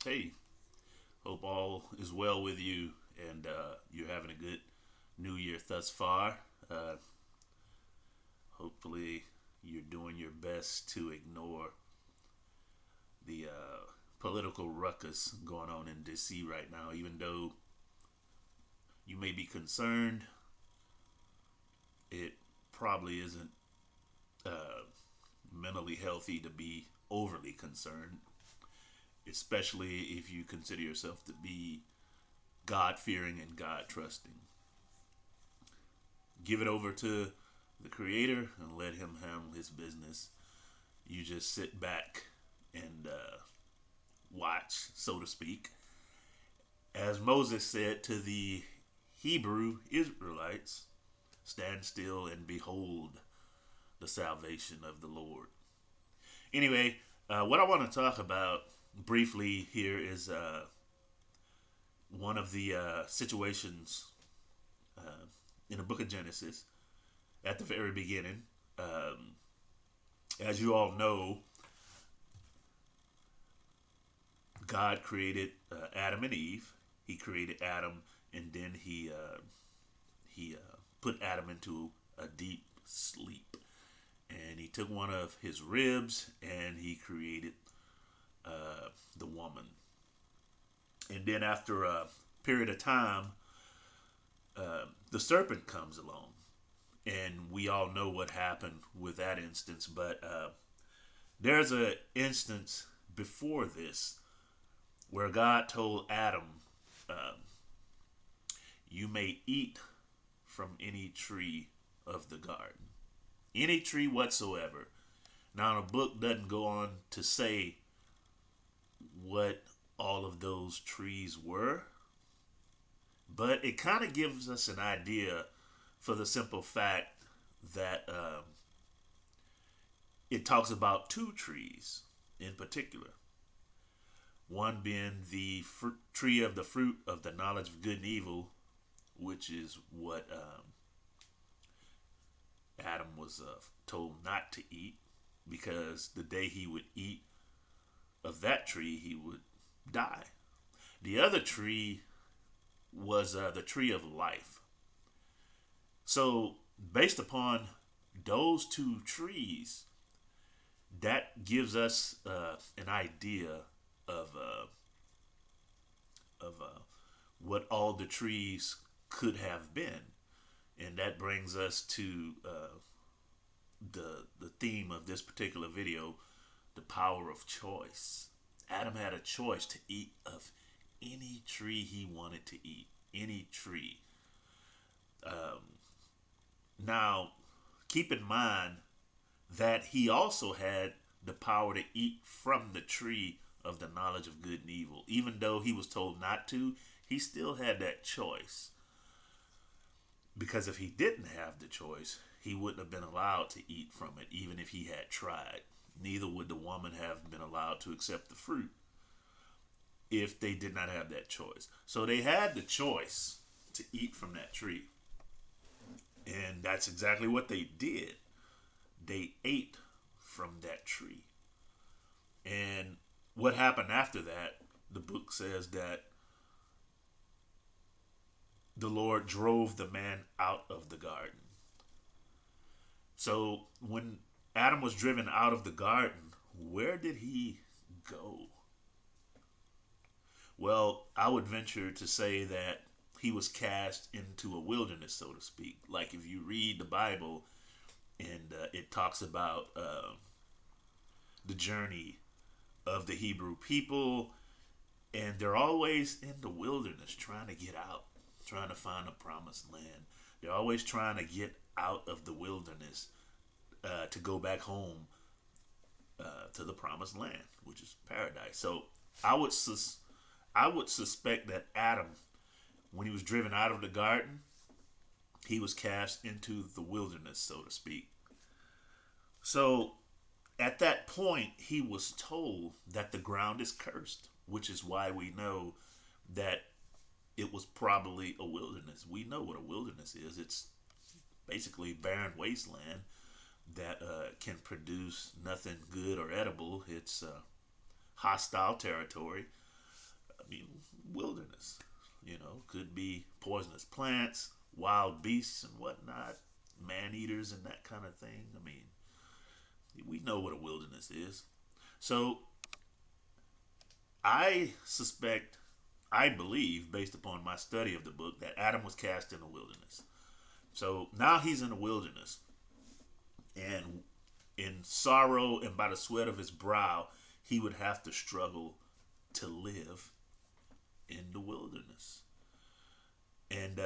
Hey, hope all is well with you and you're having a good new year thus far. Uh, Hopefully, you're doing your best to ignore the political ruckus going on in DC right now, even though you may be concerned. It probably isn't uh, mentally healthy to be overly concerned, especially if you consider yourself to be God fearing and God trusting. Give it over to the Creator and let Him handle His business. You just sit back and watch, so to speak. As Moses said to the Hebrew Israelites, stand still and behold the salvation of the Lord. Anyway, what I want to talk about briefly here is one of the situations uh, in the book of Genesis at the very beginning. Um, as you all know, God created Adam and Eve. He created Adam, and then he put Adam into a deep sleep. And he took one of his ribs and he created the woman. And then after a period of time, the serpent comes along, and we all know what happened with that instance. But there's an instance before this where God told Adam, uh, "You may eat from any tree of the garden, any tree whatsoever." Now, the book doesn't go on to say what all of those trees were, but it kind of gives us an idea for the simple fact that it talks about two trees in particular. One being the tree of the fruit of the knowledge of good and evil, which is what Adam was told not to eat, because the day he would eat of that tree, he would die. The other tree was the tree of life. So, based upon those two trees, that gives us an idea of what all the trees could have been, and that brings us to the theme of this particular video: the power of choice. Adam had a choice to eat of any tree he wanted to eat, any tree. Now, keep in mind that he also had the power to eat from the tree of the knowledge of good and evil. Even though he was told not to, he still had that choice. Because if he didn't have the choice, he wouldn't have been allowed to eat from it, even if he had tried. Neither would the woman have been allowed to accept the fruit if they did not have that choice. So they had the choice to eat from that tree. And that's exactly what they did. They ate from that tree. And what happened after that, the book says that the Lord drove the man out of the garden. So when Adam was driven out of the garden, where did he go? Well, I would venture to say that he was cast into a wilderness, so to speak. Like if you read the Bible, and it talks about the journey of the Hebrew people, and they're always in the wilderness trying to get out, trying to find a promised land. They're always trying to get out of the wilderness to go back home to the promised land, which is paradise. So I would I would suspect that Adam, when he was driven out of the garden, he was cast into the wilderness, so to speak. So at that point, he was told that the ground is cursed, which is why we know that it was probably a wilderness. We know what a wilderness is. It's basically barren wasteland that can produce nothing good or edible. It's hostile territory. I mean, wilderness. Could be poisonous plants, wild beasts and whatnot, man eaters and that kind of thing. I mean, we know what a wilderness is. So I suspect, I believe, based upon my study of the book, that Adam was cast in the wilderness. So now he's in the wilderness. And in sorrow and by the sweat of his brow, he would have to struggle to live in the wilderness. And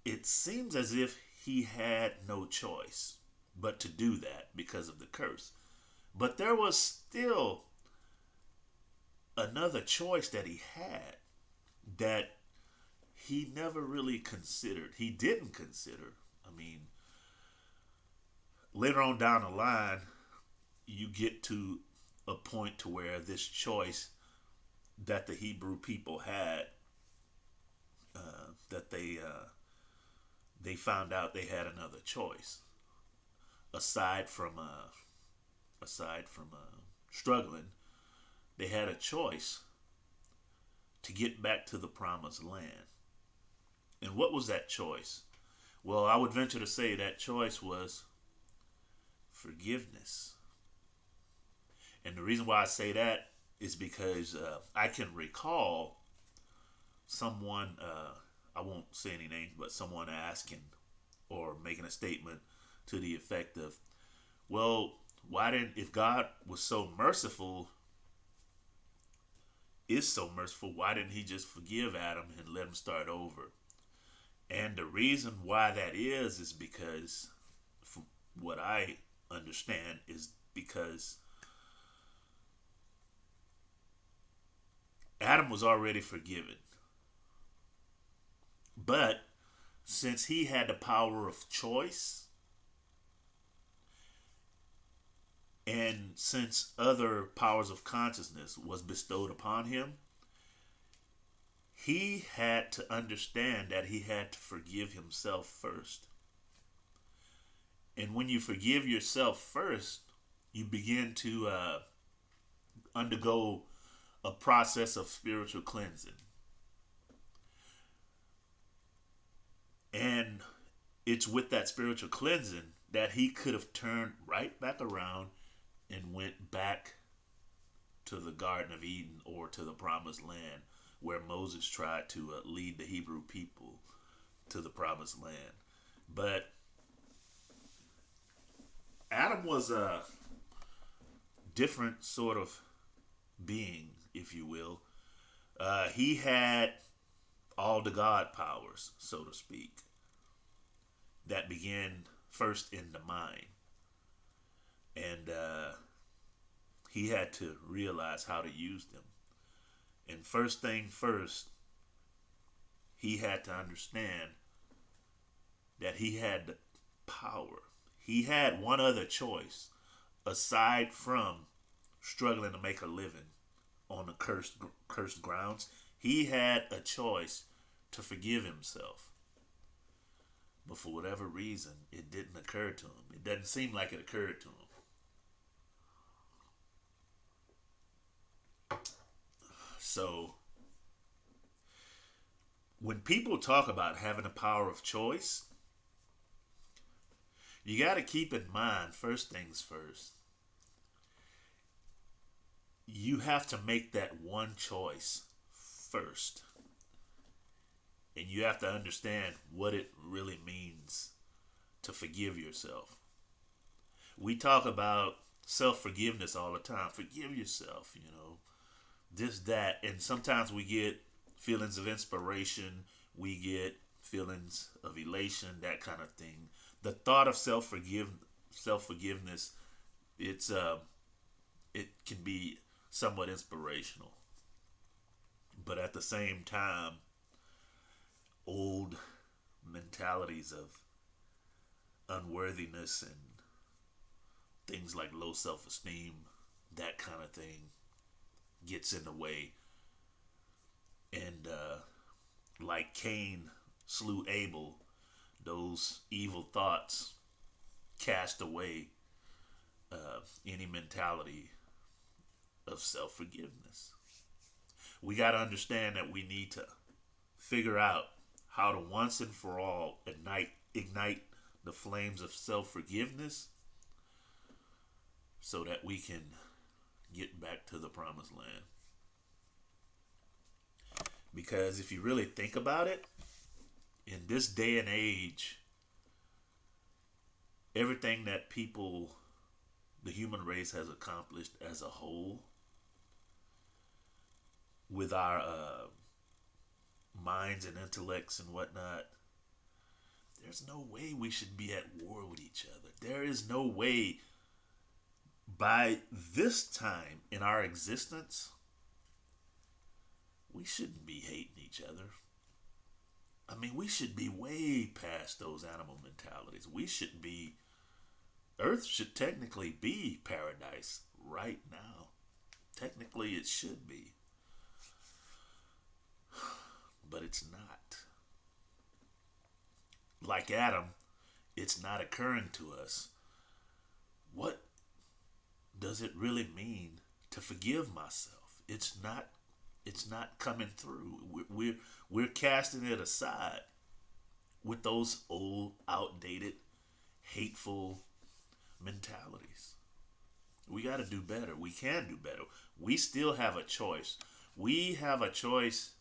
it seems as if he had no choice but to do that because of the curse. But there was still another choice that he had that he never really considered. He didn't consider. I mean, later on down the line, you get to a point to where this choice that the Hebrew people had, that they found out they had another choice aside from struggling. They had a choice to get back to the promised land. And what was that choice? Well, I would venture to say that choice was forgiveness. And the reason why I say that is because I can recall someone, I won't say any names, but someone asking or making a statement to the effect of, well, if God was so merciful, is so merciful, why didn't he just forgive Adam and let him start over? And the reason why that is because, from what I understand, is because Adam was already forgiven. But since he had the power of choice, and since other powers of consciousness was bestowed upon him, he had to understand that he had to forgive himself first. And when you forgive yourself first, you begin to undergo a process of spiritual cleansing. And it's with that spiritual cleansing that he could have turned right back around and went back to the Garden of Eden or to the Promised Land, where Moses tried to lead the Hebrew people to the Promised Land. But Adam was a different sort of being, if you will. He had all the God powers, so to speak, that began first in the mind. And he had to realize how to use them. And first thing first, he had to understand that he had the power. He had one other choice aside from struggling to make a living on the cursed grounds. He had a choice to forgive himself. But for whatever reason, it didn't occur to him. It doesn't seem like it occurred to him. So, when people talk about having a power of choice, you got to keep in mind, first things first, you have to make that one choice first. And you have to understand what it really means to forgive yourself. We talk about self-forgiveness all the time. Forgive yourself, this, that. And sometimes we get feelings of inspiration. We get feelings of elation, that kind of thing. The thought of self-forgiveness, it can be somewhat inspirational. But at the same time, old mentalities of unworthiness and things like low self-esteem, that kind of thing, gets in the way. And like Cain slew Abel, those evil thoughts cast away any mentality of self-forgiveness. We got to understand that we need to figure out how to once and for all ignite the flames of self forgiveness so that we can get back to the promised land. Because if you really think about it, in this day and age, everything that the human race has accomplished as a whole, with our minds and intellects and whatnot, there's no way we should be at war with each other. There is no way by this time in our existence we shouldn't be hating each other. I mean, we should be way past those animal mentalities. Earth should technically be paradise right now. Technically, it should be. But it's not. Like Adam, it's not occurring to us. What does it really mean to forgive myself? It's not coming through. We're casting it aside with those old, outdated, hateful mentalities. We got to do better. We can do better. We still have a choice. We have a choice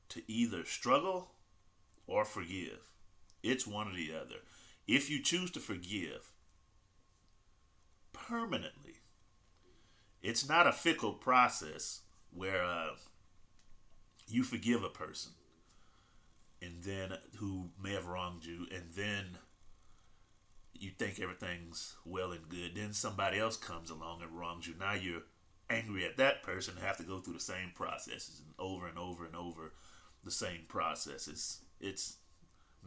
to either struggle or forgive. It's one or the other. If you choose to forgive permanently, it's not a fickle process where you forgive a person and then who may have wronged you, and then you think everything's well and good. Then somebody else comes along and wrongs you. Now you're angry at that person and have to go through the same processes and over and over the same processes. It's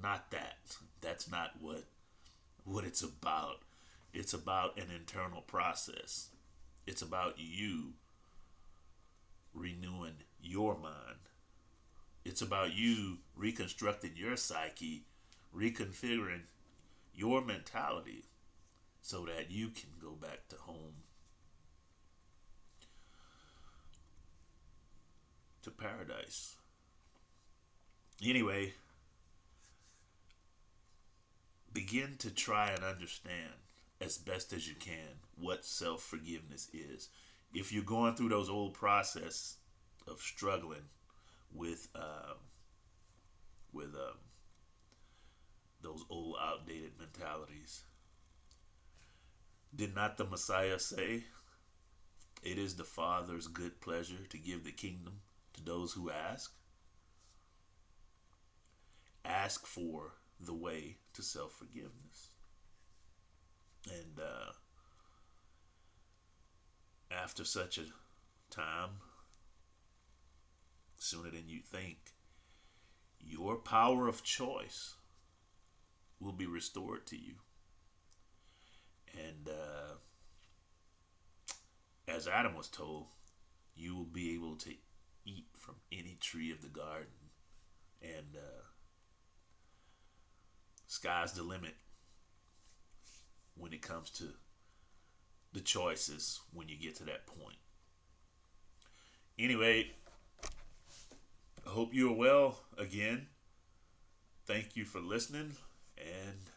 not that. That's not what it's about. It's about an internal process. It's about you renewing your mind. It's about you reconstructing your psyche, reconfiguring your mentality so that you can go back to home, to paradise. Anyway, begin to try and understand as best as you can what self-forgiveness is. If you're going through those old process of struggling with those old outdated mentalities, did not the Messiah say, "It is the Father's good pleasure to give the kingdom to those who ask"? Ask for the way to self-forgiveness. And after such a time, sooner than you think, your power of choice will be restored to you. And as Adam was told, you will be able to eat from any tree of the garden. And sky's the limit when it comes to the choices when you get to that point. Anyway, I hope you are well again. Thank you for listening, and